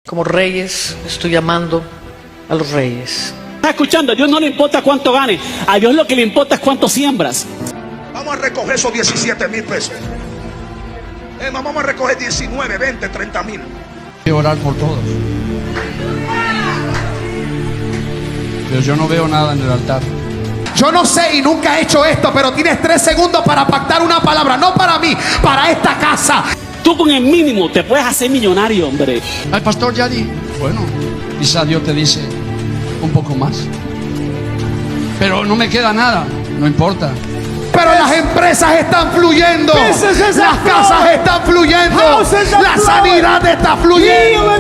Como reyes, estoy llamando a los reyes. ¿Estás escuchando? A Dios no le importa cuánto gane. A Dios lo que le importa es cuánto siembras. Vamos a recoger esos 17,000 pesos. Vamos a recoger 19, 20, 30,000. Y orar por todos. Pero yo no veo nada en el altar. Yo no sé y nunca he hecho esto, pero tienes 3 segundos para pactar una palabra, no para mí, para esta casa. Tú con el mínimo te puedes hacer millonario, hombre. Al pastor ya di, bueno, quizá Dios te dice un poco más. Pero no me queda nada, no importa. Pero las empresas están fluyendo, las casas están fluyendo, la sanidad está fluyendo.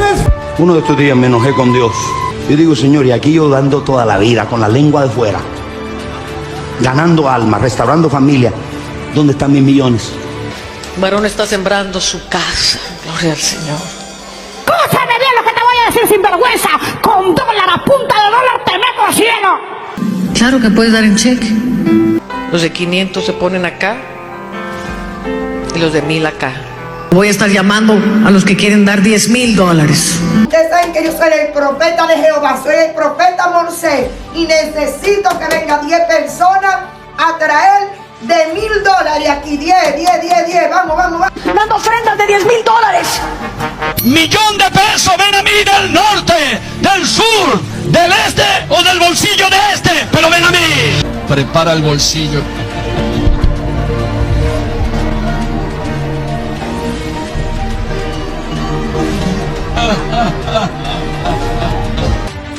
Uno de estos días me enojé con Dios. Yo digo, Señor, y aquí yo dando toda la vida con la lengua de fuera, ganando almas, restaurando familia, ¿dónde están mis millones? Varón está sembrando su casa. Gloria al Señor. Escúchame bien lo que te voy a decir, sinvergüenza. Con dólar, a punta de dólar te meto al cielo. Claro que puedes dar en cheque. Los de 500 se ponen acá y los de 1,000 acá. Voy a estar llamando a los que quieren dar $10,000. Ustedes saben que yo soy el profeta de Jehová, soy el profeta Moisés y necesito que vengan 10 personas a traer de $1,000 aquí, 10, vamos. Dando ofrendas de $10,000. $1,000,000 de pesos, ven a mí del norte, del sur, del este o del bolsillo de este, pero ven a mí. Prepara el bolsillo.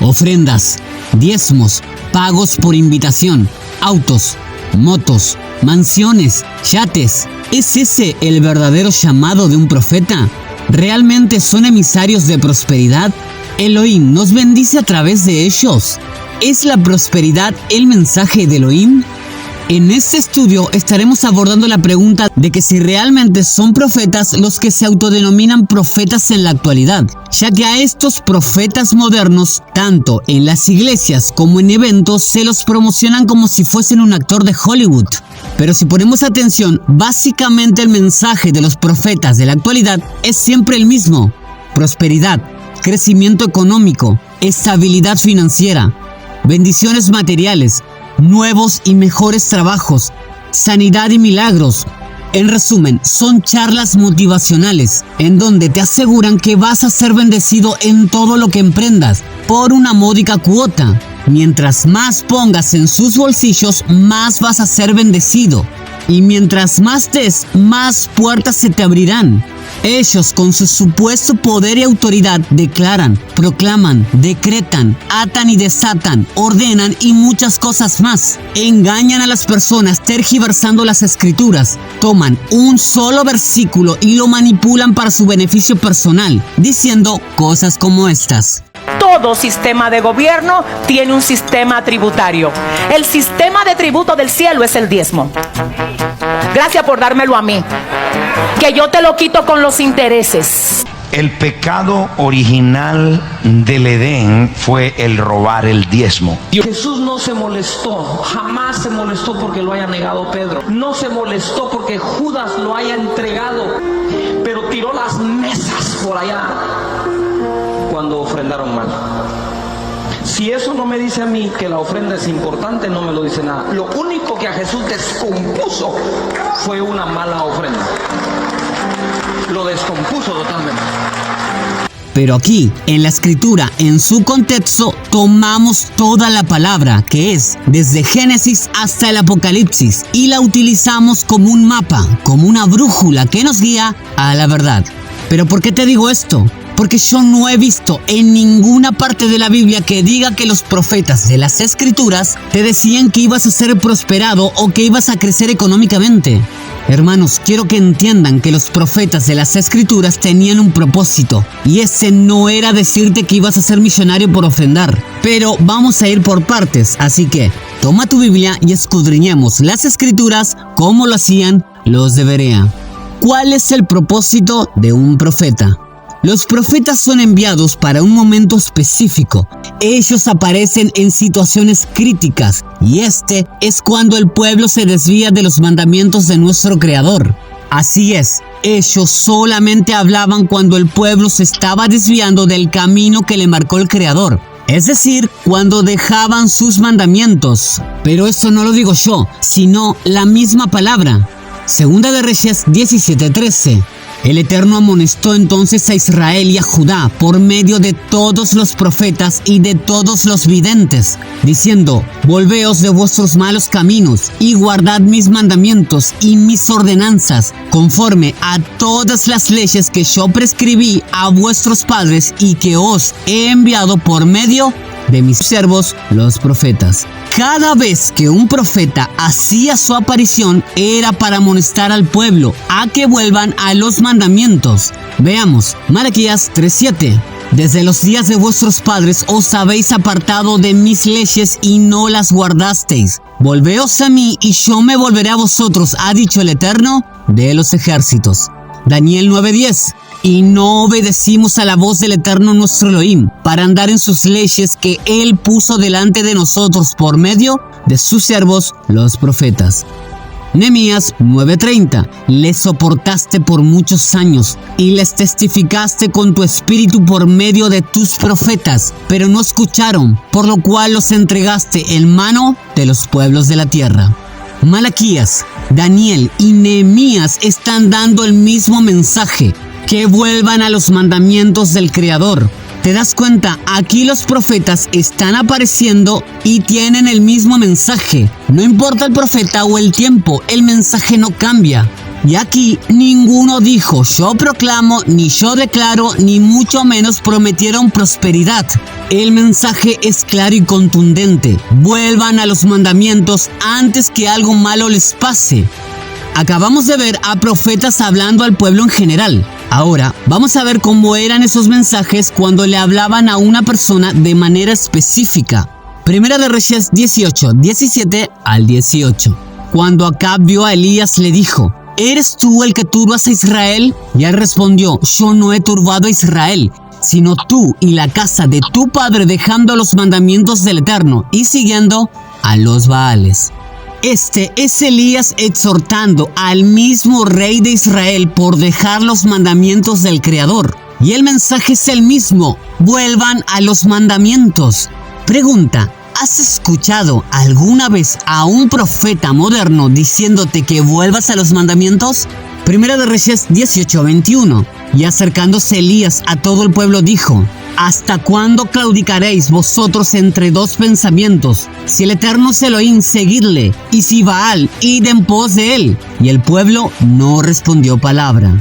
Ofrendas, diezmos, pagos por invitación, autos, motos, mansiones, yates. ¿Es ese el verdadero llamado de un profeta? ¿Realmente son emisarios de prosperidad? ¿Elohim nos bendice a través de ellos? ¿Es la prosperidad el mensaje de Elohim? En este estudio estaremos abordando la pregunta de que si realmente son profetas los que se autodenominan profetas en la actualidad, ya que a estos profetas modernos, tanto en las iglesias como en eventos, se los promocionan como si fuesen un actor de Hollywood. Pero si ponemos atención, básicamente el mensaje de los profetas de la actualidad es siempre el mismo: prosperidad, crecimiento económico, estabilidad financiera, bendiciones materiales, nuevos y mejores trabajos, sanidad y milagros. En resumen, son charlas motivacionales en donde te aseguran que vas a ser bendecido en todo lo que emprendas por una módica cuota. Mientras más pongas en sus bolsillos, más vas a ser bendecido. Y mientras más des, más puertas se te abrirán. Ellos, con su supuesto poder y autoridad, declaran, proclaman, decretan, atan y desatan, ordenan y muchas cosas más. Engañan a las personas tergiversando las escrituras. Toman un solo versículo y lo manipulan para su beneficio personal, diciendo cosas como estas: todo sistema de gobierno tiene un sistema tributario. El sistema de tributo del cielo es el diezmo. Gracias por dármelo a mí, que yo te lo quito con los intereses. El pecado original del Edén fue el robar el diezmo. Jesús no se molestó, jamás se molestó porque lo haya negado Pedro. No se molestó porque Judas lo haya entregado, pero tiró las mesas por allá cuando ofrendaron mal. Si eso no me dice a mí que la ofrenda es importante, no me lo dice nada. Lo único que a Jesús descompuso fue una mala ofrenda. Lo descompuso totalmente. Pero aquí, en la escritura, en su contexto, tomamos toda la palabra, que es desde Génesis hasta el Apocalipsis, y la utilizamos como un mapa, como una brújula que nos guía a la verdad. ¿Pero por qué te digo esto? Porque yo no he visto en ninguna parte de la Biblia que diga que los profetas de las escrituras te decían que ibas a ser prosperado o que ibas a crecer económicamente. Hermanos, quiero que entiendan que los profetas de las escrituras tenían un propósito, y ese no era decirte que ibas a ser millonario por ofrendar. Pero vamos a ir por partes, así que toma tu Biblia y escudriñemos las escrituras como lo hacían los de Berea. ¿Cuál es el propósito de un profeta? Los profetas son enviados para un momento específico. Ellos aparecen en situaciones críticas, y este es cuando el pueblo se desvía de los mandamientos de nuestro Creador. Así es, ellos solamente hablaban cuando el pueblo se estaba desviando del camino que le marcó el Creador. Es decir, cuando dejaban sus mandamientos. Pero esto no lo digo yo, sino la misma palabra. Segunda de Reyes 17:13. El Eterno amonestó entonces a Israel y a Judá por medio de todos los profetas y de todos los videntes, diciendo: volveos de vuestros malos caminos y guardad mis mandamientos y mis ordenanzas, conforme a todas las leyes que yo prescribí a vuestros padres y que os he enviado por medio de mis siervos los profetas. Cada vez que un profeta hacía su aparición era para amonestar al pueblo a que vuelvan a los mandamientos. Veamos, Malaquías 3:7. Desde los días de vuestros padres os habéis apartado de mis leyes y no las guardasteis. Volveos a mí y yo me volveré a vosotros, ha dicho el Eterno de los ejércitos. Daniel 9:10. Y no obedecimos a la voz del Eterno nuestro Elohim para andar en sus leyes que Él puso delante de nosotros por medio de sus siervos los profetas. Nehemías 9:30. Les soportaste por muchos años y les testificaste con tu espíritu por medio de tus profetas, pero no escucharon, por lo cual los entregaste en mano de los pueblos de la tierra. Malaquías, Daniel y Nehemías están dando el mismo mensaje: que vuelvan a los mandamientos del Creador. ¿Te das cuenta? Aquí los profetas están apareciendo y tienen el mismo mensaje. No importa el profeta o el tiempo, el mensaje no cambia. Y aquí ninguno dijo: yo proclamo, ni yo declaro, ni mucho menos prometieron prosperidad. El mensaje es claro y contundente: vuelvan a los mandamientos antes que algo malo les pase. Acabamos de ver a profetas hablando al pueblo en general. Ahora vamos a ver cómo eran esos mensajes cuando le hablaban a una persona de manera específica. Primera de Reyes 18, 17 al 18. Cuando Acab vio a Elías, le dijo: ¿eres tú el que turbas a Israel? Y él respondió: yo no he turbado a Israel, sino tú y la casa de tu padre, dejando los mandamientos del Eterno y siguiendo a los Baales. Este es Elías exhortando al mismo rey de Israel por dejar los mandamientos del Creador. Y el mensaje es el mismo: vuelvan a los mandamientos. Pregunta: ¿has escuchado alguna vez a un profeta moderno diciéndote que vuelvas a los mandamientos? Primera de Reyes 18:21. Y acercándose Elías a todo el pueblo dijo: ¿hasta cuándo claudicaréis vosotros entre dos pensamientos? Si el Eterno es Elohim, seguidle, y si Baal, id en pos de él. Y el pueblo no respondió palabra.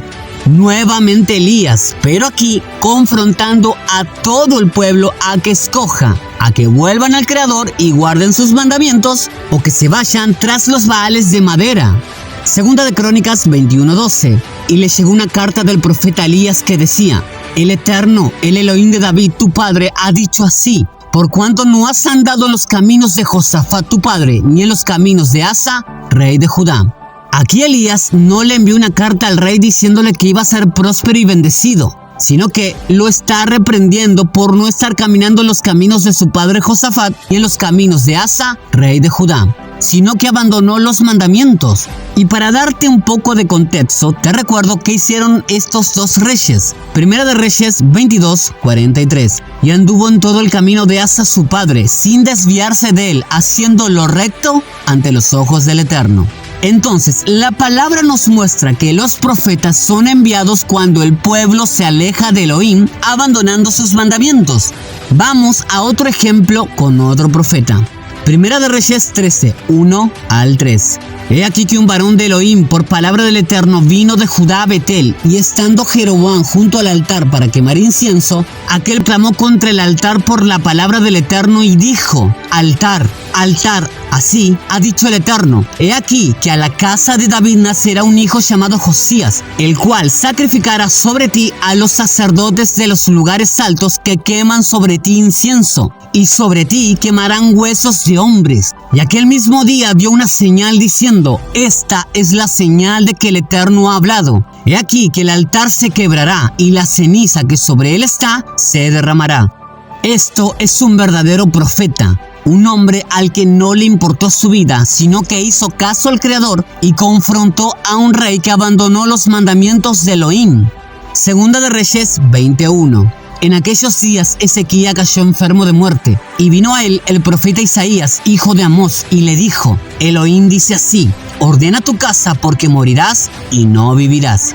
Nuevamente Elías, pero aquí confrontando a todo el pueblo a que escoja, a que vuelvan al Creador y guarden sus mandamientos, o que se vayan tras los Baales de madera. Segunda de Crónicas 21:12. Y le llegó una carta del profeta Elías que decía: el Eterno, el Elohim de David, tu padre, ha dicho así: por cuanto no has andado en los caminos de Josafat tu padre, ni en los caminos de Asa, rey de Judá. Aquí Elías no le envió una carta al rey diciéndole que iba a ser próspero y bendecido, sino que lo está reprendiendo por no estar caminando en los caminos de su padre Josafat y en los caminos de Asa, rey de Judá, sino que abandonó los mandamientos. Y para darte un poco de contexto, te recuerdo que hicieron estos dos reyes. Primera de Reyes 22:43. Y anduvo en todo el camino de Asa su padre, sin desviarse de él, haciendo lo recto ante los ojos del Eterno. Entonces, la palabra nos muestra que los profetas son enviados cuando el pueblo se aleja de Elohim, abandonando sus mandamientos. Vamos a otro ejemplo con otro profeta. Primera de Reyes 13, 1 al 3. He aquí que un varón de Elohim, por palabra del Eterno, vino de Judá a Betel, y estando Jeroboam junto al altar para quemar incienso, aquel clamó contra el altar por la palabra del Eterno y dijo: altar, altar, así ha dicho el Eterno, he aquí que a la casa de David nacerá un hijo llamado Josías, el cual sacrificará sobre ti a los sacerdotes de los lugares altos que queman sobre ti incienso, y sobre ti quemarán huesos de hombres. Y aquel mismo día dio una señal diciendo: esta es la señal de que el Eterno ha hablado. He aquí que el altar se quebrará y la ceniza que sobre él está se derramará. Esto es un verdadero profeta. un hombre al que no le importó su vida, sino que hizo caso al Creador y confrontó a un rey que abandonó los mandamientos de Elohim. Segunda de Reyes 20:1. En aquellos días Ezequías cayó enfermo de muerte, y vino a él el profeta Isaías, hijo de Amós, y le dijo: Elohim dice así, ordena tu casa porque morirás y no vivirás.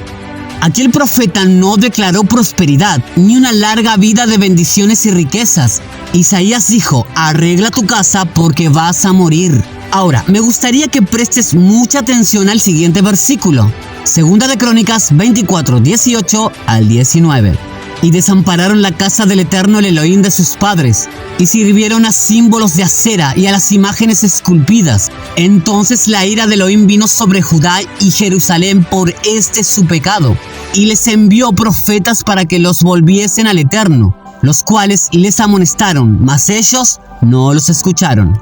Aquí el profeta no declaró prosperidad, ni una larga vida de bendiciones y riquezas. Isaías dijo: arregla tu casa porque vas a morir. Ahora, me gustaría que prestes mucha atención al siguiente versículo. Segunda de Crónicas 24, 18 al 19. Y desampararon la casa del Eterno, el Elohim de sus padres, y sirvieron a símbolos de acera y a las imágenes esculpidas. Entonces la ira de Elohim vino sobre Judá y Jerusalén por este su pecado, y les envió profetas para que los volviesen al Eterno, los cuales les amonestaron, mas ellos no los escucharon.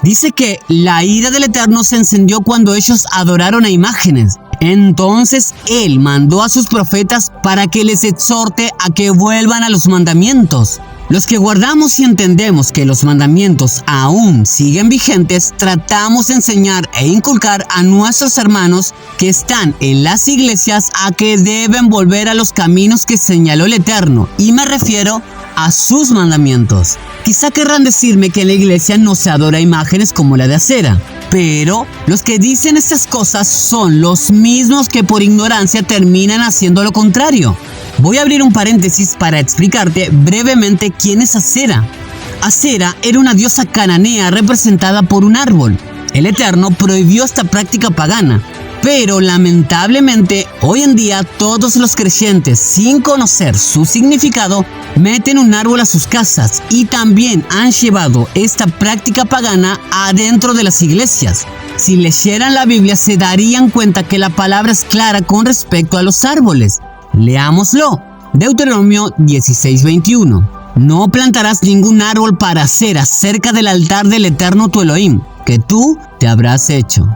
Dice que la ira del Eterno se encendió cuando ellos adoraron a imágenes. Entonces él mandó a sus profetas para que les exhorte a que vuelvan a los mandamientos. Los que guardamos y entendemos que los mandamientos aún siguen vigentes, tratamos de enseñar e inculcar a nuestros hermanos que están en las iglesias a que deben volver a los caminos que señaló el Eterno, y me refiero a sus mandamientos. Quizá querrán decirme que en la iglesia no se adora imágenes como la de acera, pero los que dicen estas cosas son los mismos que por ignorancia terminan haciendo lo contrario. Voy a abrir un paréntesis para explicarte brevemente quién es Acera. Acera era una diosa cananea representada por un árbol. El Eterno prohibió esta práctica pagana, pero lamentablemente hoy en día todos los creyentes, sin conocer su significado, meten un árbol a sus casas y también han llevado esta práctica pagana adentro de las iglesias. Si leyeran la Biblia se darían cuenta que la palabra es clara con respecto a los árboles. Leámoslo. Deuteronomio 16:21. No plantarás ningún árbol para acera cerca del altar del Eterno tu Elohim, que tú te habrás hecho.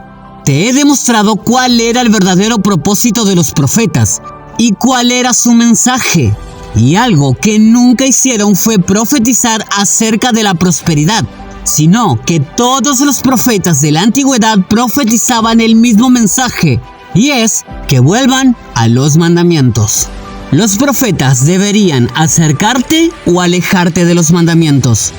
Te he demostrado cuál era el verdadero propósito de los profetas y cuál era su mensaje. Y algo que nunca hicieron fue profetizar acerca de la prosperidad, sino que todos los profetas de la antigüedad profetizaban el mismo mensaje, y es que vuelvan a los mandamientos. Los profetas deberían acercarte o alejarte de los mandamientos.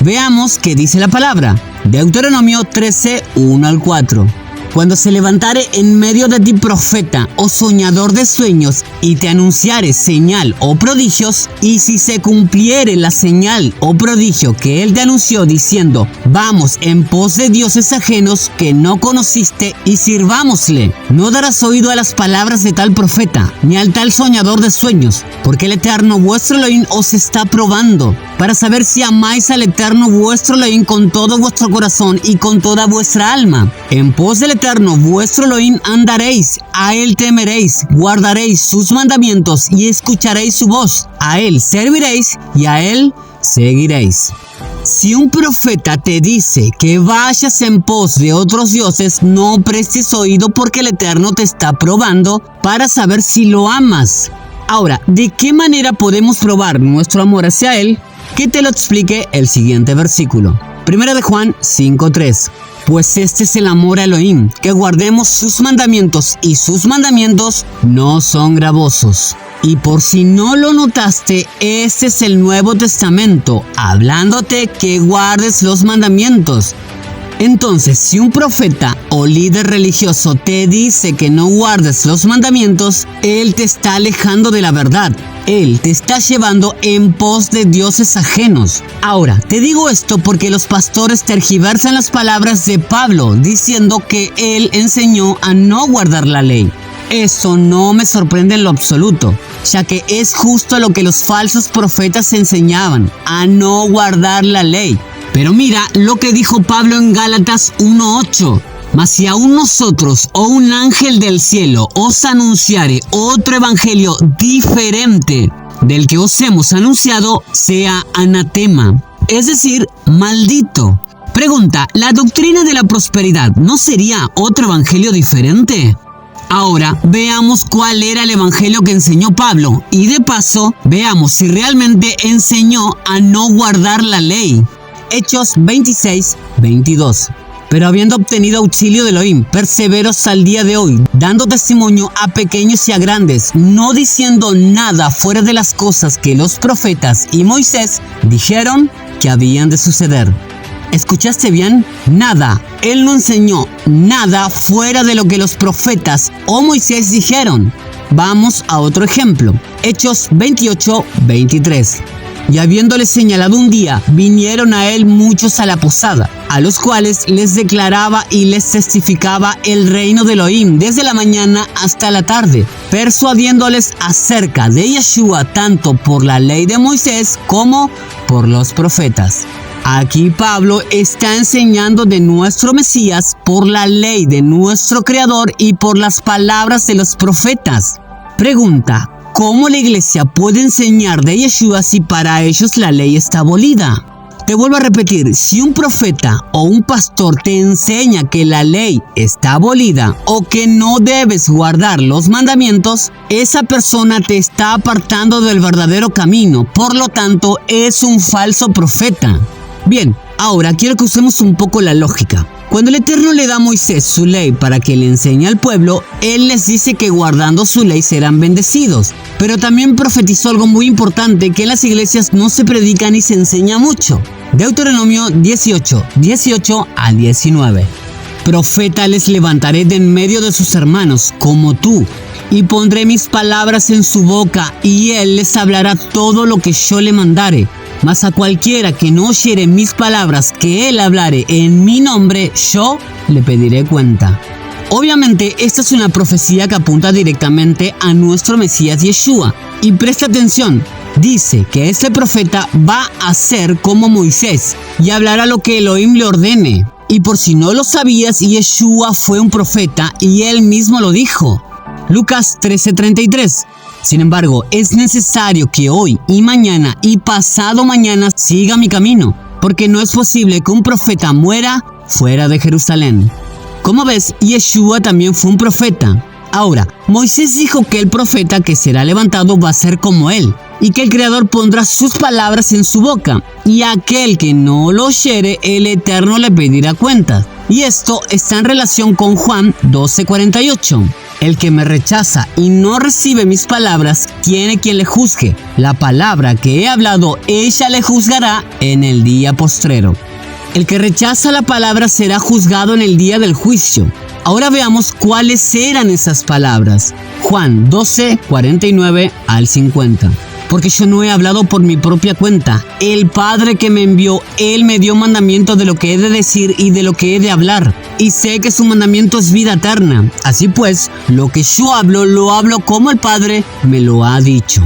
Veamos qué dice la palabra. Deuteronomio 13, 1 al 4. Cuando se levantare en medio de ti profeta o soñador de sueños y te anunciare señal o prodigios, y si se cumpliere la señal o prodigio que él te anunció diciendo: vamos en pos de dioses ajenos que no conociste y sirvámosle, no darás oído a las palabras de tal profeta, ni al tal soñador de sueños, porque el Eterno vuestro Elohim os está probando, para saber si amáis al Eterno vuestro Elohim con todo vuestro corazón y con toda vuestra alma. En pos del Eterno vuestro Elohim andaréis, a él temeréis, guardaréis sus mandamientos y escucharéis su voz, a él serviréis y a él seguiréis. Si un profeta te dice que vayas en pos de otros dioses, no prestes oído, porque el Eterno te está probando para saber si lo amas. Ahora, ¿de qué manera podemos probar nuestro amor hacia él? Que te lo explique el siguiente versículo. Primera de Juan 5:3. Pues este es el amor a Elohim, que guardemos sus mandamientos, y sus mandamientos no son gravosos. Y por si no lo notaste, este es el Nuevo Testamento, hablándote que guardes los mandamientos. Entonces, si un profeta o líder religioso te dice que no guardes los mandamientos, él te está alejando de la verdad. Él te está llevando en pos de dioses ajenos. Ahora, te digo esto porque los pastores tergiversan las palabras de Pablo, diciendo que él enseñó a no guardar la ley. Eso no me sorprende en lo absoluto, ya que es justo lo que los falsos profetas enseñaban, a no guardar la ley. Pero mira lo que dijo Pablo en Gálatas 1:8. Mas si aún nosotros o un ángel del cielo os anunciare otro evangelio diferente del que os hemos anunciado, sea anatema, es decir, maldito. Pregunta, ¿la doctrina de la prosperidad no sería otro evangelio diferente? Ahora veamos cuál era el evangelio que enseñó Pablo, y de paso veamos si realmente enseñó a no guardar la ley. Hechos 26:22. Pero habiendo obtenido auxilio de Elohim, persevero hasta el día de hoy, dando testimonio a pequeños y a grandes, no diciendo nada fuera de las cosas que los profetas y Moisés dijeron que habían de suceder. ¿Escuchaste bien? Nada. Él no enseñó nada fuera de lo que los profetas o Moisés dijeron. Vamos a otro ejemplo. Hechos 28:23. Y habiéndole señalado un día, vinieron a él muchos a la posada, a los cuales les declaraba y les testificaba el reino de Elohim desde la mañana hasta la tarde, persuadiéndoles acerca de Yeshua tanto por la ley de Moisés como por los profetas. Aquí Pablo está enseñando de nuestro Mesías por la ley de nuestro Creador y por las palabras de los profetas. Pregunta: ¿cómo la iglesia puede enseñar de Yeshua si para ellos la ley está abolida? Te vuelvo a repetir, si un profeta o un pastor te enseña que la ley está abolida o que no debes guardar los mandamientos, esa persona te está apartando del verdadero camino, por lo tanto es un falso profeta. Bien, ahora quiero que usemos un poco la lógica. Cuando el Eterno le da a Moisés su ley para que le enseñe al pueblo, él les dice que guardando su ley serán bendecidos. Pero también profetizó algo muy importante que en las iglesias no se predica ni se enseña mucho. Deuteronomio 18 al 19. Profeta les levantaré de en medio de sus hermanos, como tú, y pondré mis palabras en su boca, y él les hablará todo lo que yo le mandare. Mas a cualquiera que no oyere mis palabras que él hablare en mi nombre, yo le pediré cuenta. Obviamente, esta es una profecía que apunta directamente a nuestro Mesías Yeshua. Y presta atención, dice que este profeta va a ser como Moisés y hablará lo que Elohim le ordene. Y por si no lo sabías, Yeshua fue un profeta y él mismo lo dijo. Lucas 13:33. Sin embargo, es necesario que hoy y mañana y pasado mañana siga mi camino, porque no es posible que un profeta muera fuera de Jerusalén. Como ves, Yeshua también fue un profeta. Ahora, Moisés dijo que el profeta que será levantado va a ser como él, y que el Creador pondrá sus palabras en su boca, y aquel que no lo oyere, el Eterno le pedirá cuentas. Y esto está en relación con Juan 12:48. El que me rechaza y no recibe mis palabras, tiene quien le juzgue. La palabra que he hablado, ella le juzgará en el día postrero. El que rechaza la palabra será juzgado en el día del juicio. Ahora veamos cuáles eran esas palabras. Juan 12:49 al 50. Porque yo no he hablado por mi propia cuenta. El Padre que me envió, Él me dio mandamiento de lo que he de decir y de lo que he de hablar. Y sé que su mandamiento es vida eterna. Así pues, lo que yo hablo, lo hablo como el Padre me lo ha dicho.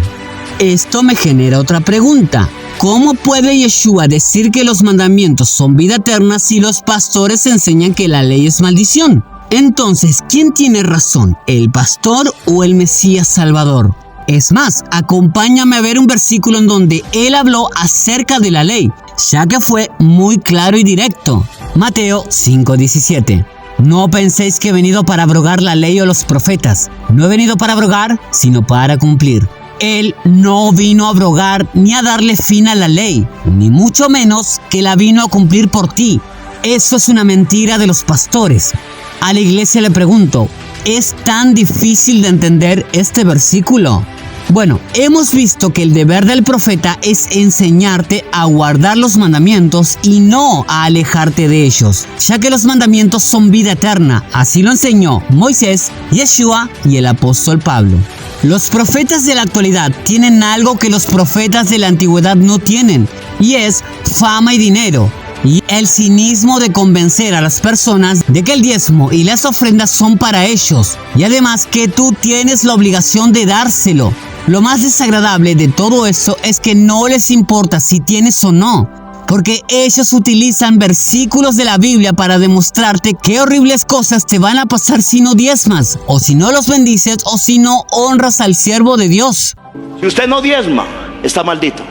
Esto me genera otra pregunta. ¿Cómo puede Yeshua decir que los mandamientos son vida eterna si los pastores enseñan que la ley es maldición? Entonces, ¿quién tiene razón? ¿El pastor o el Mesías Salvador? Es más, acompáñame a ver un versículo en donde él habló acerca de la ley, ya que fue muy claro y directo. Mateo 5:17. No penséis que he venido para abrogar la ley o los profetas. No he venido para abrogar, sino para cumplir. Él no vino a abrogar ni a darle fin a la ley, ni mucho menos que la vino a cumplir por ti. Eso es una mentira de los pastores. A la iglesia le pregunto, ¿es tan difícil de entender este versículo? Bueno, hemos visto que el deber del profeta es enseñarte a guardar los mandamientos y no a alejarte de ellos, ya que los mandamientos son vida eterna. Así lo enseñó Moisés, Yeshua y el apóstol Pablo. Los profetas de la actualidad tienen algo que los profetas de la antigüedad no tienen, y es fama y dinero. Y el cinismo de convencer a las personas de que el diezmo y las ofrendas son para ellos, y además que tú tienes la obligación de dárselo. Lo más desagradable de todo eso es que no les importa si tienes o no, porque ellos utilizan versículos de la Biblia para demostrarte qué horribles cosas te van a pasar si no diezmas, o si no los bendices, o si no honras al siervo de Dios. Si usted no diezma, está maldito.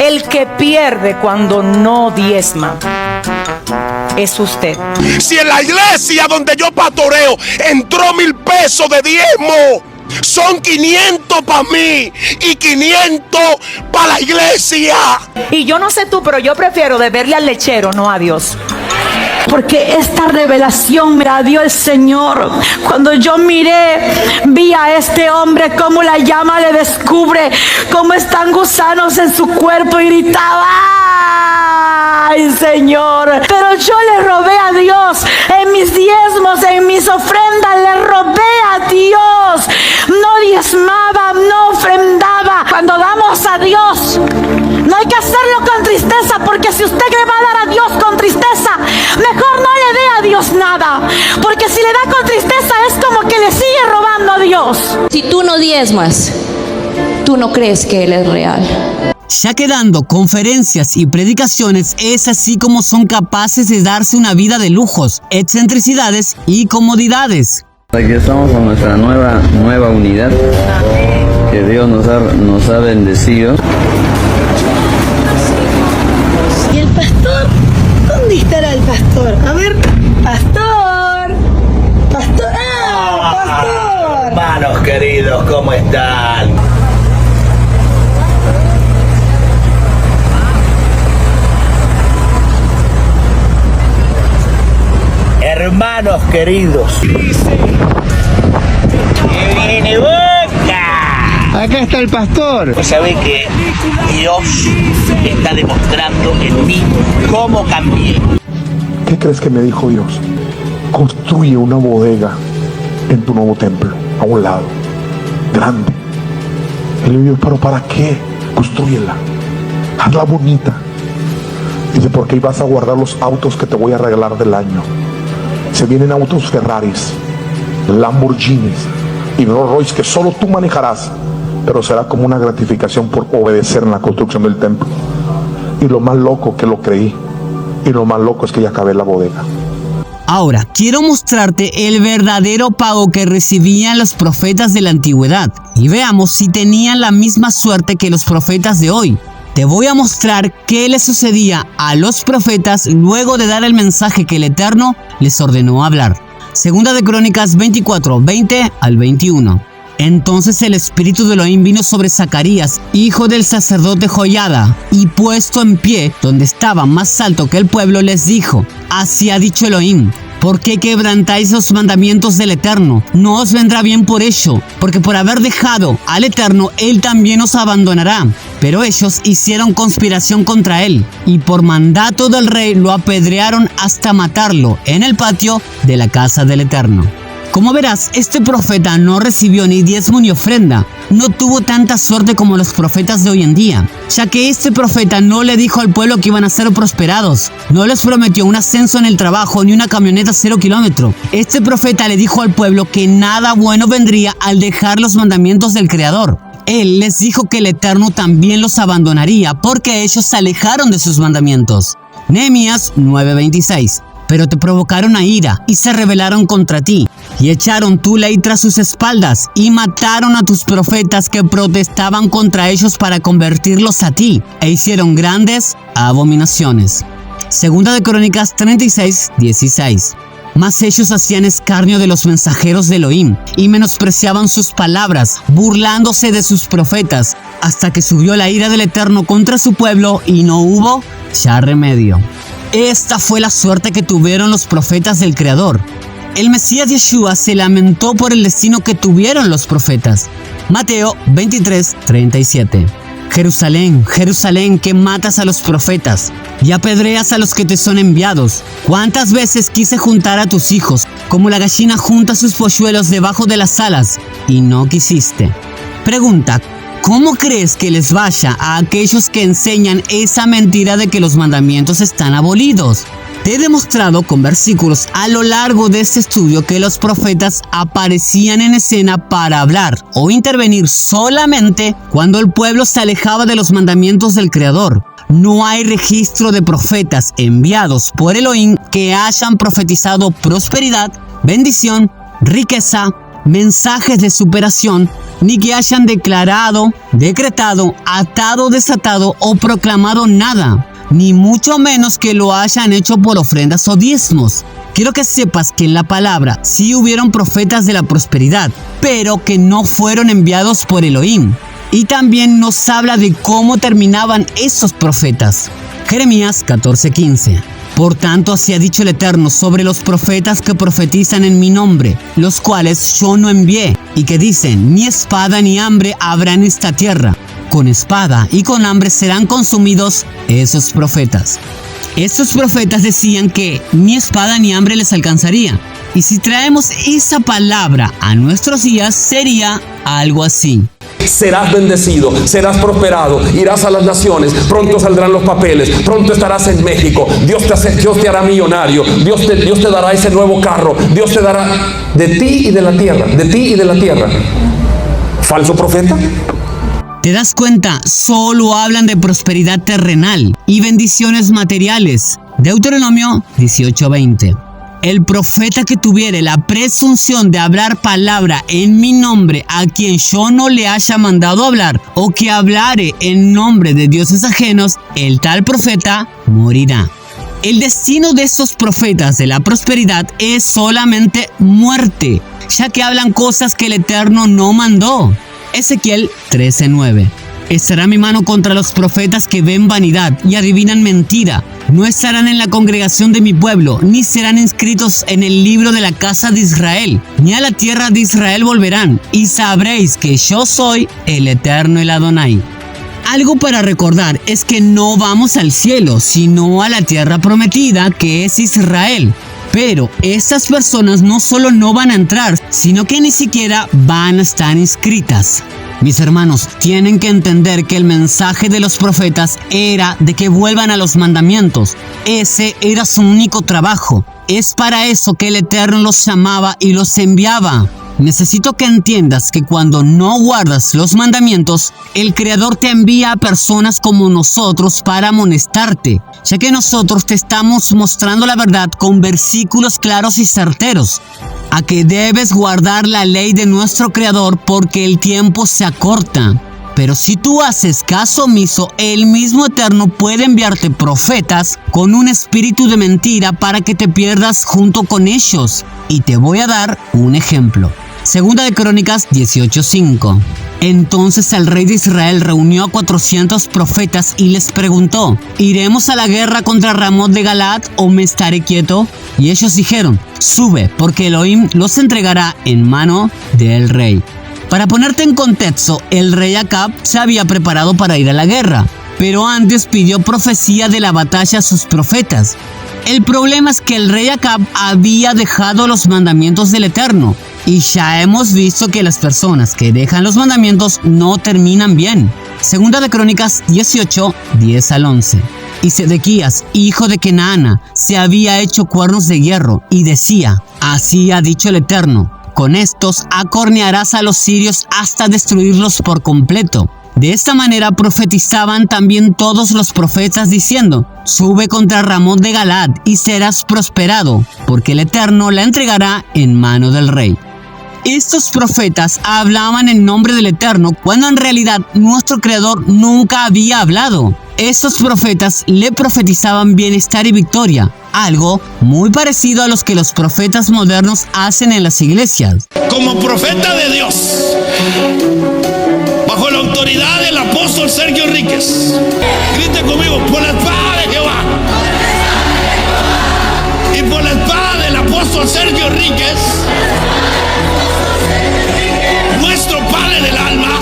El que pierde cuando no diezma es usted. Si en la iglesia donde yo pastoreo entró 1,000 pesos de diezmo, Son 500 para mí y 500 para la iglesia. Y yo no sé tú, pero yo prefiero deberle al lechero, no a Dios. Porque esta revelación me la dio el Señor. Cuando yo vi a este hombre cómo la llama le descubre, cómo están gusanos en su cuerpo, y gritaba: ¡ay, Señor! Pero yo le robé a Dios en mis diezmos, en mis ofrendas, le robé a Dios. No diezmaba, no ofrendaba. Cuando damos a Dios, no hay que hacerlo con tristeza, porque si usted le va a dar a Dios con tristeza, mejor no le dé a Dios nada, porque si le da con tristeza es como que le sigue robando a Dios. Si tú no diezmas, tú no crees que Él es real. Ya que dando conferencias y predicaciones es así como son capaces de darse una vida de lujos, excentricidades y comodidades. Aquí estamos con nuestra nueva unidad que Dios nos ha bendecido. ¿Y el pastor? ¿Dónde estará el pastor? A ver, pastor. Pastor. ¡Ah, pastor! Hermanos queridos, ¿cómo están? Hermanos queridos. ¡Que viene Boca! Acá está el pastor. Pues sabe que Dios está demostrando en mí cómo cambié. ¿Qué crees que me dijo Dios? Construye una bodega en tu nuevo templo, a un lado, grande. Y le digo, ¿pero para qué? Construyela, hazla bonita. Dice, porque ahí vas a guardar los autos que te voy a regalar del año. Se vienen autos Ferraris, Lamborghinis y Rolls Royce que solo tú manejarás, pero será como una gratificación por obedecer en la construcción del templo. Y lo más loco que lo creí, y lo más loco es que ya acabé la bodega. Ahora, quiero mostrarte el verdadero pago que recibían los profetas de la antigüedad y veamos si tenían la misma suerte que los profetas de hoy. Te voy a mostrar qué le sucedía a los profetas luego de dar el mensaje que el Eterno les ordenó hablar. Segunda de Crónicas 24, 20 al 21. Entonces el espíritu de Elohim vino sobre Zacarías, hijo del sacerdote Joiada, y puesto en pie, donde estaba más alto que el pueblo, les dijo: así ha dicho Elohim, ¿por qué quebrantáis los mandamientos del Eterno? No os vendrá bien por ello, porque por haber dejado al Eterno, Él también os abandonará. Pero ellos hicieron conspiración contra él, y por mandato del rey lo apedrearon hasta matarlo en el patio de la casa del Eterno. Como verás, este profeta no recibió ni diezmo ni ofrenda. No tuvo tanta suerte como los profetas de hoy en día, ya que este profeta no le dijo al pueblo que iban a ser prosperados. No les prometió un ascenso en el trabajo ni una camioneta 0 kilómetro. Este profeta le dijo al pueblo que nada bueno vendría al dejar los mandamientos del Creador. Él les dijo que el Eterno también los abandonaría porque ellos se alejaron de sus mandamientos. Nehemías 9:26. Pero te provocaron a ira y se rebelaron contra ti, y echaron tu ley tras sus espaldas, y mataron a tus profetas que protestaban contra ellos para convertirlos a ti, e hicieron grandes abominaciones. Segunda de Crónicas 36:16. Mas ellos hacían escarnio de los mensajeros de Elohim, y menospreciaban sus palabras, burlándose de sus profetas, hasta que subió la ira del Eterno contra su pueblo, y no hubo ya remedio. Esta fue la suerte que tuvieron los profetas del Creador. El Mesías Yeshua se lamentó por el destino que tuvieron los profetas. Mateo 23:37. Jerusalén, Jerusalén, que matas a los profetas y apedreas a los que te son enviados. ¿Cuántas veces quise juntar a tus hijos, como la gallina junta sus polluelos debajo de las alas, y no quisiste? Pregunta: ¿cómo crees que les vaya a aquellos que enseñan esa mentira de que los mandamientos están abolidos? Te he demostrado con versículos a lo largo de este estudio que los profetas aparecían en escena para hablar o intervenir solamente cuando el pueblo se alejaba de los mandamientos del Creador. No hay registro de profetas enviados por Elohim que hayan profetizado prosperidad, bendición, riqueza, mensajes de superación, ni que hayan declarado, decretado, atado, desatado o proclamado nada, ni mucho menos que lo hayan hecho por ofrendas o diezmos. quiero que sepas que en la palabra sí hubieron profetas de la prosperidad, pero que no fueron enviados por Elohim. Y también nos habla de cómo terminaban esos profetas. Jeremías 14:15. Por tanto, así ha dicho el Eterno sobre los profetas que profetizan en mi nombre, los cuales yo no envié, y que dicen, ni espada ni hambre habrá en esta tierra. Con espada y con hambre serán consumidos esos profetas. Estos profetas decían que ni espada ni hambre les alcanzaría. Y si traemos esa palabra a nuestros días, sería algo así. Serás bendecido, serás prosperado, irás a las naciones, pronto saldrán los papeles, pronto estarás en México, Dios te hará millonario, Dios te dará ese nuevo carro, Dios te dará de ti y de la tierra, de ti y de la tierra. ¿Falso profeta? ¿Te das cuenta? Solo hablan de prosperidad terrenal y bendiciones materiales. Deuteronomio 18:20. El profeta que tuviere la presunción de hablar palabra en mi nombre a quien yo no le haya mandado hablar, o que hablare en nombre de dioses ajenos, el tal profeta morirá. El destino de estos profetas de la prosperidad es solamente muerte, ya que hablan cosas que el Eterno no mandó. Ezequiel 13:9. Estará mi mano contra los profetas que ven vanidad y adivinan mentira. No estarán en la congregación de mi pueblo, ni serán inscritos en el libro de la casa de Israel, ni a la tierra de Israel volverán, y sabréis que yo soy el Eterno, el Adonai. Algo para recordar es que no vamos al cielo, sino a la tierra prometida, que es Israel. Pero estas personas no solo no van a entrar, sino que ni siquiera van a estar inscritas. Mis hermanos, tienen que entender que el mensaje de los profetas era de que vuelvan a los mandamientos. Ese era su único trabajo. Es para eso que el Eterno los llamaba y los enviaba. Necesito que entiendas que cuando no guardas los mandamientos, el Creador te envía a personas como nosotros para amonestarte, ya que nosotros te estamos mostrando la verdad con versículos claros y certeros, a que debes guardar la ley de nuestro Creador porque el tiempo se acorta. Pero si tú haces caso omiso, el mismo Eterno puede enviarte profetas con un espíritu de mentira para que te pierdas junto con ellos. Y te voy a dar un ejemplo. Segunda de Crónicas 18:5. Entonces el rey de Israel reunió a 400 profetas y les preguntó, ¿iremos a la guerra contra Ramot de Galaad o me estaré quieto? Y ellos dijeron, sube, porque Elohim los entregará en mano del rey. Para ponerte en contexto, el rey Acab se había preparado para ir a la guerra, pero antes pidió profecía de la batalla a sus profetas. El problema es que el rey Acab había dejado los mandamientos del Eterno, y ya hemos visto que las personas que dejan los mandamientos no terminan bien. Segunda de Crónicas 18, 10 al 11. Y Sedequías, hijo de Kenaana, se había hecho cuernos de hierro, y decía, así ha dicho el Eterno, con estos acornearás a los sirios hasta destruirlos por completo. De esta manera profetizaban también todos los profetas diciendo, sube contra Ramot de Galaad y serás prosperado, porque el Eterno la entregará en mano del rey. Estos profetas hablaban en nombre del Eterno cuando en realidad nuestro Creador nunca había hablado. Estos profetas le profetizaban bienestar y victoria, algo muy parecido a los que los profetas modernos hacen en las iglesias. Como profeta de Dios, bajo la autoridad del apóstol Sergio Enríquez, grite conmigo, por la espada de Jehová. Y por la espada del apóstol Sergio Enríquez, nuestro Padre del alma,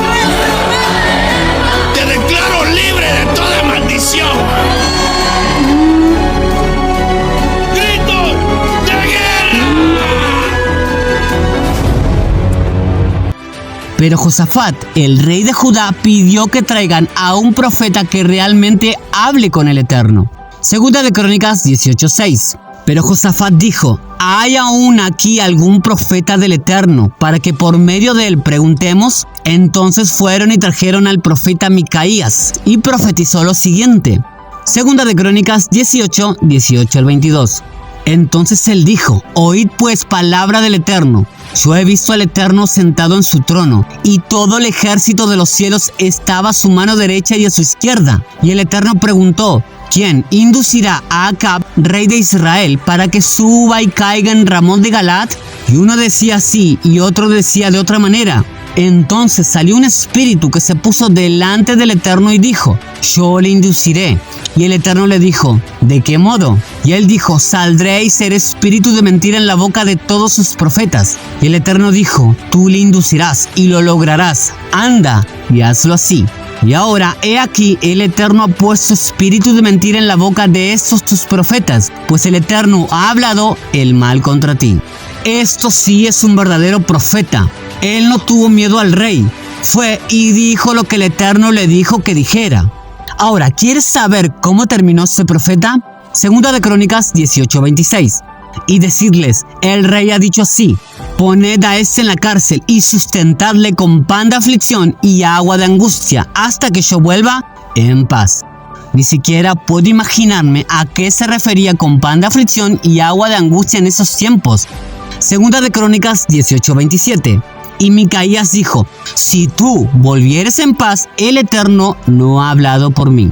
te declaro libre de toda maldición. Grito de guerra. Pero Josafat, el rey de Judá, pidió que traigan a un profeta que realmente hable con el Eterno. Segunda de Crónicas 18:6. Pero Josafat dijo, ¿hay aún aquí algún profeta del Eterno para que por medio de él preguntemos? Entonces fueron y trajeron al profeta Micaías y profetizó lo siguiente. Segunda de Crónicas 18, 18 al 22. Entonces él dijo, oíd pues palabra del Eterno. Yo he visto al Eterno sentado en su trono, y todo el ejército de los cielos estaba a su mano derecha y a su izquierda. Y el Eterno preguntó, quien inducirá a Acab, rey de Israel, para que suba y caiga en Ramón de Galat? Y uno decía así y otro decía de otra manera. Entonces salió un espíritu que se puso delante del Eterno y dijo: yo le induciré. Y el Eterno le dijo: ¿de qué modo? Y él dijo: saldré y seré espíritu de mentira en la boca de todos sus profetas. Y el Eterno dijo: tú le inducirás y lo lograrás. Anda y hazlo así. Y ahora, he aquí, el Eterno ha puesto espíritu de mentira en la boca de estos tus profetas, pues el Eterno ha hablado el mal contra ti. Esto sí es un verdadero profeta. Él no tuvo miedo al rey. Fue y dijo lo que el Eterno le dijo que dijera. Ahora, ¿quieres saber cómo terminó ese profeta? Segunda de Crónicas 18:26. Y decirles: el rey ha dicho así: poned a este en la cárcel y sustentadle con pan de aflicción y agua de angustia hasta que yo vuelva en paz. Ni siquiera puedo imaginarme a qué se refería con pan de aflicción y agua de angustia en esos tiempos. Segunda de Crónicas 18:27. Y Micaías dijo: si tú volvieres en paz, el Eterno no ha hablado por mí.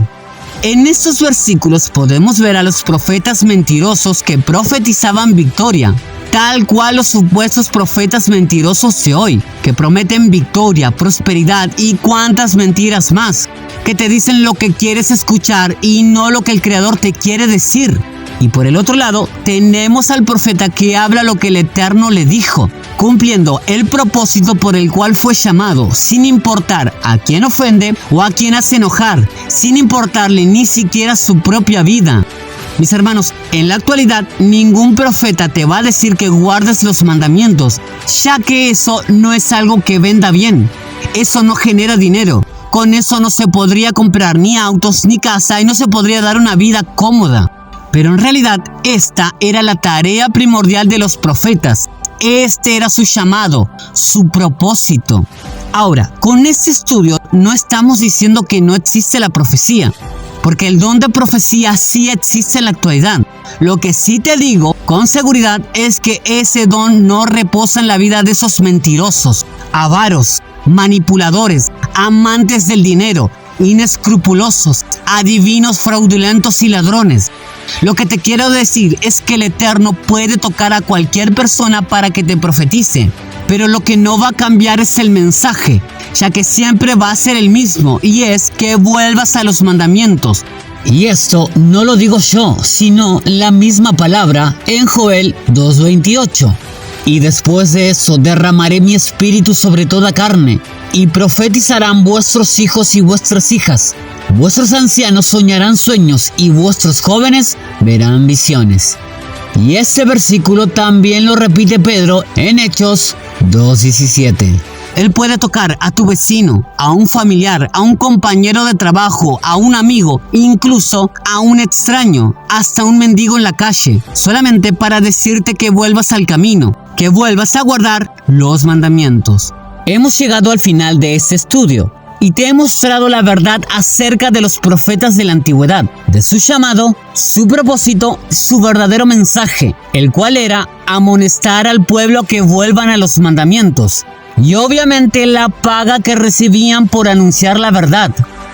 En estos versículos podemos ver a los profetas mentirosos que profetizaban victoria, tal cual los supuestos profetas mentirosos de hoy, que prometen victoria, prosperidad y cuantas mentiras más, que te dicen lo que quieres escuchar y no lo que el Creador te quiere decir. Y por el otro lado, tenemos al profeta que habla lo que el Eterno le dijo, cumpliendo el propósito por el cual fue llamado, sin importar a quién ofende o a quién hace enojar, sin importarle ni siquiera su propia vida. Mis hermanos, en la actualidad ningún profeta te va a decir que guardes los mandamientos, ya que eso no es algo que venda bien. Eso no genera dinero. Con eso no se podría comprar ni autos ni casa y no se podría dar una vida cómoda. Pero en realidad esta era la tarea primordial de los profetas. Este era su llamado, su propósito. Ahora, con este estudio no estamos diciendo que no existe la profecía, porque el don de profecía sí existe en la actualidad. Lo que sí te digo con seguridad es que ese don no reposa en la vida de esos mentirosos, avaros, manipuladores, amantes del dinero, inescrupulosos, adivinos fraudulentos y ladrones. Lo que te quiero decir es que el Eterno puede tocar a cualquier persona para que te profetice, pero lo que no va a cambiar es el mensaje, ya que siempre va a ser el mismo, y es que vuelvas a los mandamientos. Y esto no lo digo yo, sino la misma palabra en Joel 2:28. Y después de eso derramaré mi espíritu sobre toda carne, y profetizarán vuestros hijos y vuestras hijas. Vuestros ancianos soñarán sueños y vuestros jóvenes verán visiones. Y este versículo también lo repite Pedro en Hechos 2:17. Él puede tocar a tu vecino, a un familiar, a un compañero de trabajo, a un amigo, incluso a un extraño, hasta un mendigo en la calle, solamente para decirte que vuelvas al camino, que vuelvas a guardar los mandamientos. Hemos llegado al final de este estudio y te he mostrado la verdad acerca de los profetas de la antigüedad, de su llamado, su propósito, su verdadero mensaje, el cual era amonestar al pueblo que vuelvan a los mandamientos, y obviamente la paga que recibían por anunciar la verdad.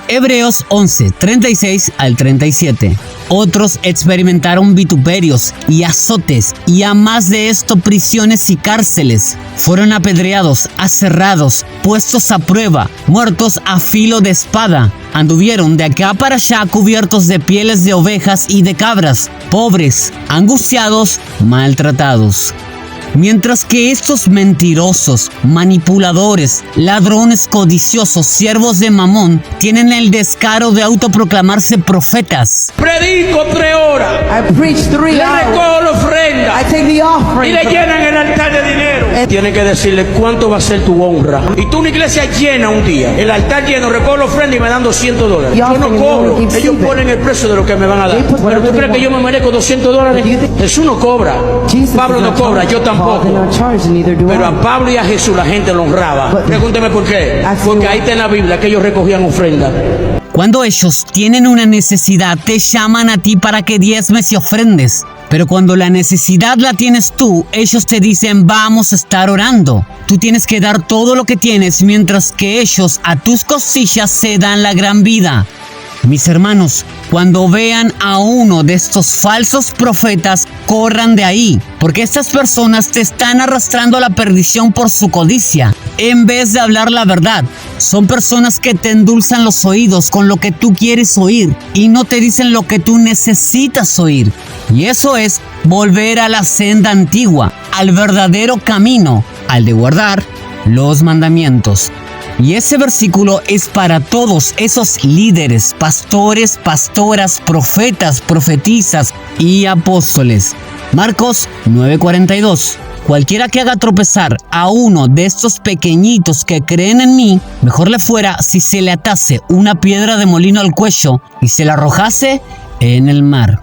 Hebreos 11, 36 al 37. Otros experimentaron vituperios y azotes, y a más de esto prisiones y cárceles. Fueron apedreados, aserrados, puestos a prueba, muertos a filo de espada. Anduvieron de acá para allá cubiertos de pieles de ovejas y de cabras, pobres, angustiados, maltratados. Mientras que estos mentirosos, manipuladores, ladrones codiciosos, siervos de Mamón, tienen el descaro de autoproclamarse profetas. Predico 3 horas. I preach 3 Le hours. recojo la ofrenda. I take the offering. Y le llenan el altar de dinero. Tiene que decirle cuánto va a ser tu honra. Y tú una iglesia llena un día, el altar lleno, recojo la ofrenda y me dan $200. Yo no cobro. Ellos ponen el precio de lo que me van a dar. Pero tú crees que yo me merezco $200? Jesús no cobra. Pablo no cobra, yo tampoco. Pero a Pablo y a Jesús la gente lo honraba. Pregúnteme por qué. Porque ahí está en la Biblia que ellos recogían ofrenda. Cuando ellos tienen una necesidad, te llaman a ti para que diezmes y ofrendes. Pero cuando la necesidad la tienes tú, ellos te dicen: vamos a estar orando. Tú tienes que dar todo lo que tienes, mientras que ellos a tus costillas se dan la gran vida. Mis hermanos, cuando vean a uno de estos falsos profetas, corran de ahí, porque estas personas te están arrastrando a la perdición por su codicia, en vez de hablar la verdad. Son personas que te endulzan los oídos con lo que tú quieres oír y no te dicen lo que tú necesitas oír. Y eso es volver a la senda antigua, al verdadero camino, al de guardar los mandamientos. Y ese versículo es para todos esos líderes, pastores, pastoras, profetas, profetisas y apóstoles. Marcos 9:42. Cualquiera que haga tropezar a uno de estos pequeñitos que creen en mí, mejor le fuera si se le atase una piedra de molino al cuello y se la arrojase en el mar.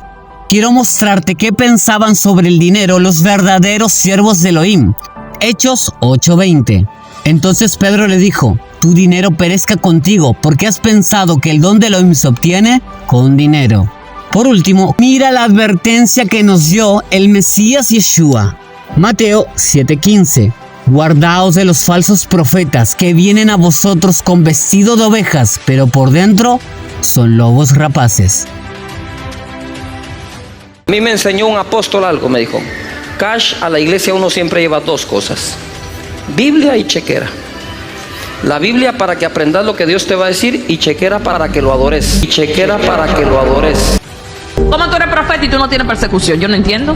Quiero mostrarte qué pensaban sobre el dinero los verdaderos siervos de Elohim. Hechos 8:20. Entonces Pedro le dijo: tu dinero perezca contigo, porque has pensado que el don de Elohim se obtiene con dinero. Por último, mira la advertencia que nos dio el Mesías Yeshua. Mateo 7:15. Guardaos de los falsos profetas que vienen a vosotros con vestido de ovejas, pero por dentro son lobos rapaces. A mí me enseñó un apóstol algo, me dijo: Cash, a la iglesia uno siempre lleva dos cosas: Biblia y chequera. La Biblia para que aprendas lo que Dios te va a decir, y chequera para que lo adores. Y chequera para que lo adores. ¿Cómo tú eres profeta y tú no tienes persecución? Yo no entiendo.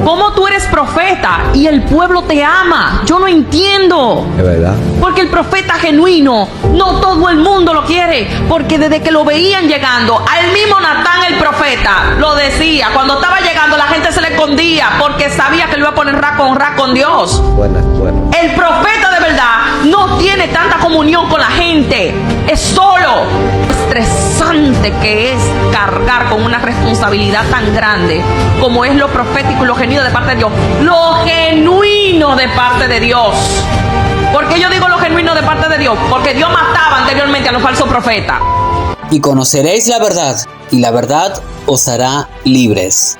¿Cómo tú eres profeta y el pueblo te ama? Yo no entiendo. Es verdad. Porque el profeta genuino, no todo el mundo lo quiere. Porque desde que lo veían llegando, al mismo Natán el profeta lo decía. Cuando estaba llegando, la gente se le escondía porque sabía que le iba a poner ra con Dios. Bueno. El profeta de verdad no tiene tanta comunión con la gente. Es solo. Estresante que es cargar con una responsabilidad tan grande como es lo profético y lo genuino de parte de Dios. Lo genuino de parte de Dios. ¿Por qué yo digo lo genuino de parte de Dios? Porque Dios mataba anteriormente a los falsos profetas. Y conoceréis la verdad, y la verdad os hará libres.